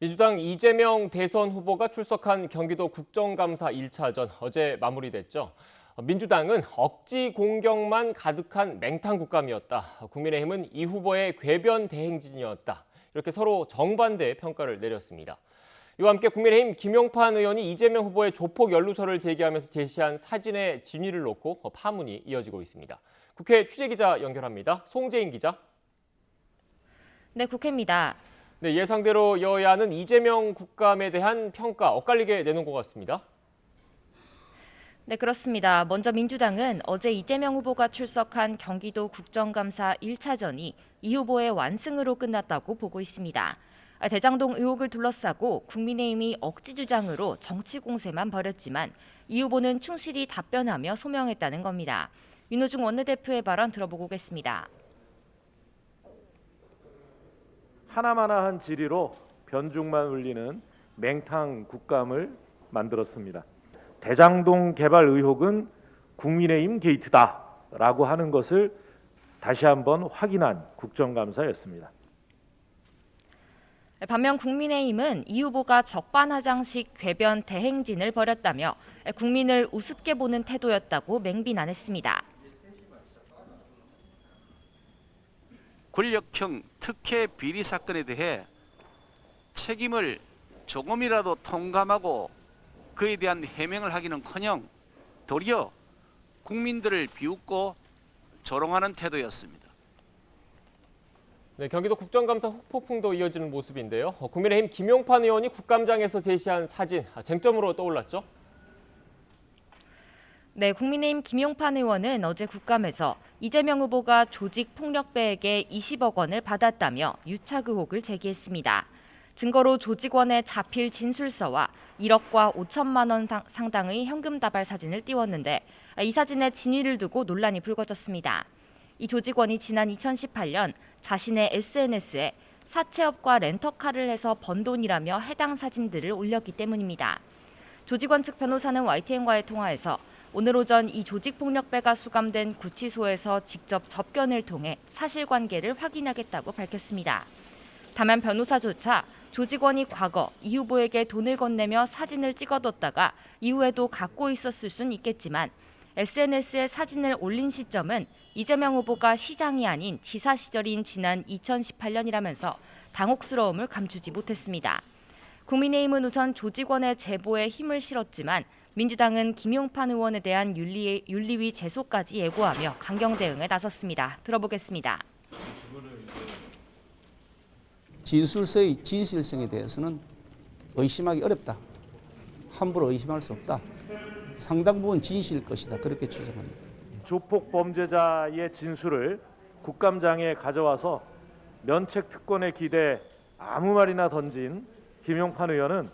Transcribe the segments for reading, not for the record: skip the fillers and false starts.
민주당 이재명 대선 후보가 출석한 경기도 국정감사 1차전 어제 마무리됐죠. 민주당은 억지 공격만 가득한 맹탕 국감이었다. 국민의힘은 이 후보의 궤변 대행진이었다. 이렇게 서로 정반대의 평가를 내렸습니다. 이와 함께 국민의힘 김용판 의원이 이재명 후보의 조폭 연루설을 제기하면서 제시한 사진의 진위를 놓고 파문이 이어지고 있습니다. 국회 취재기자 연결합니다. 송재인 기자. 네, 국회입니다. 네, 예상대로 여야는 이재명 국감에 대한 평가 엇갈리게 내놓은 것 같습니다. 네, 그렇습니다. 먼저 민주당은 어제 이재명 후보가 출석한 경기도 국정감사 1차전이 이 후보의 완승으로 끝났다고 보고 있습니다. 대장동 의혹을 둘러싸고 국민의힘이 억지 주장으로 정치 공세만 벌였지만 이 후보는 충실히 답변하며 소명했다는 겁니다. 윤호중 원내대표의 발언 들어보고 오겠습니다. 하나마나한 질의로 변죽만 울리는 맹탕 국감을 만들었습니다. 대장동 개발 의혹은 국민의힘 게이트다라고 하는 것을 다시 한번 확인한 국정감사였습니다. 반면 국민의힘은 이 후보가 적반하장식 궤변 대행진을 벌였다며 국민을 우습게 보는 태도였다고 맹비난했습니다. 권력형 특혜 비리 사건에 대해 책임을 조금이라도 통감하고 그에 대한 해명을 하기는커녕 도리어 국민들을 비웃고 조롱하는 태도였습니다. 네, 경기도 국정감사 후폭풍도 이어지는 모습인데요. 국민의힘 김용판 의원이 국감장에서 제시한 사진, 쟁점으로 떠올랐죠? 네, 국민의힘 김용판 의원은 어제 국감에서 이재명 후보가 조직폭력배에게 20억 원을 받았다며 유착 의혹을 제기했습니다. 증거로 조직원의 자필 진술서와 1억과 5천만 원 상당의 현금 다발 사진을 띄웠는데 이 사진의 진위를 두고 논란이 불거졌습니다. 이 조직원이 지난 2018년 자신의 SNS에 사채업과 렌터카를 해서 번 돈이라며 해당 사진들을 올렸기 때문입니다. 조직원 측 변호사는 YTN과의 통화에서 오늘 오전 이 조직폭력배가 수감된 구치소에서 직접 접견을 통해 사실관계를 확인하겠다고 밝혔습니다. 다만 변호사조차 조직원이 과거 이 후보에게 돈을 건네며 사진을 찍어뒀다가 이후에도 갖고 있었을 순 있겠지만 SNS에 사진을 올린 시점은 이재명 후보가 시장이 아닌 지사 시절인 지난 2018년이라면서 당혹스러움을 감추지 못했습니다. 국민의힘은 우선 조직원의 제보에 힘을 실었지만 민주당은 김용판 의원에 대한 윤리위 제소까지 예고하며 강경 대응에 나섰습니다. 들어보겠습니다. 진술서의 진실성에 대해서는 의심하기 어렵다. 함부로 의심할 수 없다. 상당 부분 진실일 것이다. 그렇게 추정합니다. 조폭 범죄자의 진술을 국감장에 가져와서 면책 특권에 기대 아무 말이나 던진 김용판 의원은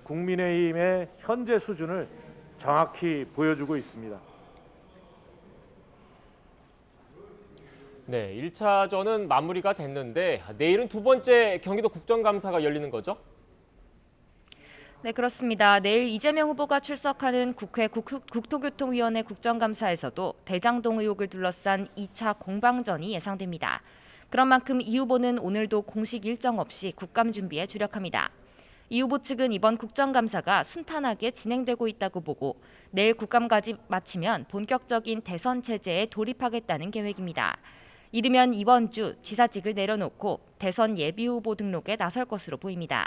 국민의힘의 현재 수준을 정확히 보여주고 있습니다. 네, 1차전은 마무리가 됐는데 내일은 두 번째 경기도 국정감사가 열리는 거죠? 네, 그렇습니다. 내일 이재명 후보가 출석하는 국회 국토교통위원회 국정감사에서도 대장동 의혹을 둘러싼 2차 공방전이 예상됩니다. 그런 만큼 이 후보는 오늘도 공식 일정 없이 국감 준비에 주력합니다. 이 후보 측은 이번 국정감사가 순탄하게 진행되고 있다고 보고 내일 국감까지 마치면 본격적인 대선 체제에 돌입하겠다는 계획입니다. 이르면 이번 주 지사직을 내려놓고 대선 예비후보 등록에 나설 것으로 보입니다.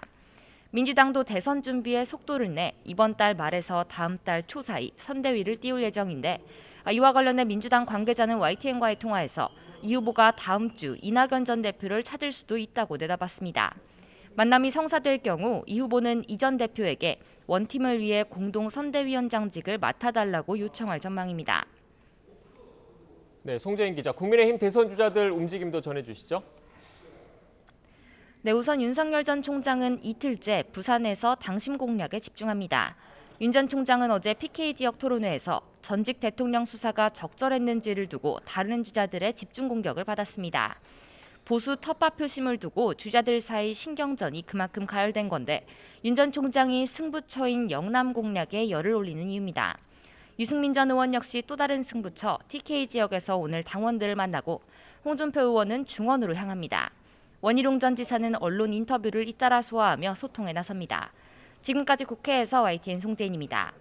민주당도 대선 준비에 속도를 내 이번 달 말에서 다음 달 초 사이 선대위를 띄울 예정인데 이와 관련해 민주당 관계자는 YTN과의 통화에서 이 후보가 다음 주 이낙연 전 대표를 찾을 수도 있다고 내다봤습니다. 만남이 성사될 경우 이 후보는 이 전 대표에게 원팀을 위해 공동 선대위원장직을 맡아달라고 요청할 전망입니다. 네, 송재인 기자, 국민의힘 대선 주자들 움직임도 전해주시죠. 네, 우선 윤석열 전 총장은 이틀째 부산에서 당심 공략에 집중합니다. 윤 전 총장은 어제 PK 지역 토론회에서 전직 대통령 수사가 적절했는지를 두고 다른 주자들의 집중 공격을 받았습니다. 보수 텃밭 표심을 두고 주자들 사이 신경전이 그만큼 가열된 건데 윤 전 총장이 승부처인 영남 공략에 열을 올리는 이유입니다. 유승민 전 의원 역시 또 다른 승부처 TK 지역에서 오늘 당원들을 만나고 홍준표 의원은 중원으로 향합니다. 원희룡 전 지사는 언론 인터뷰를 잇따라 소화하며 소통에 나섭니다. 지금까지 국회에서 YTN 송재인입니다.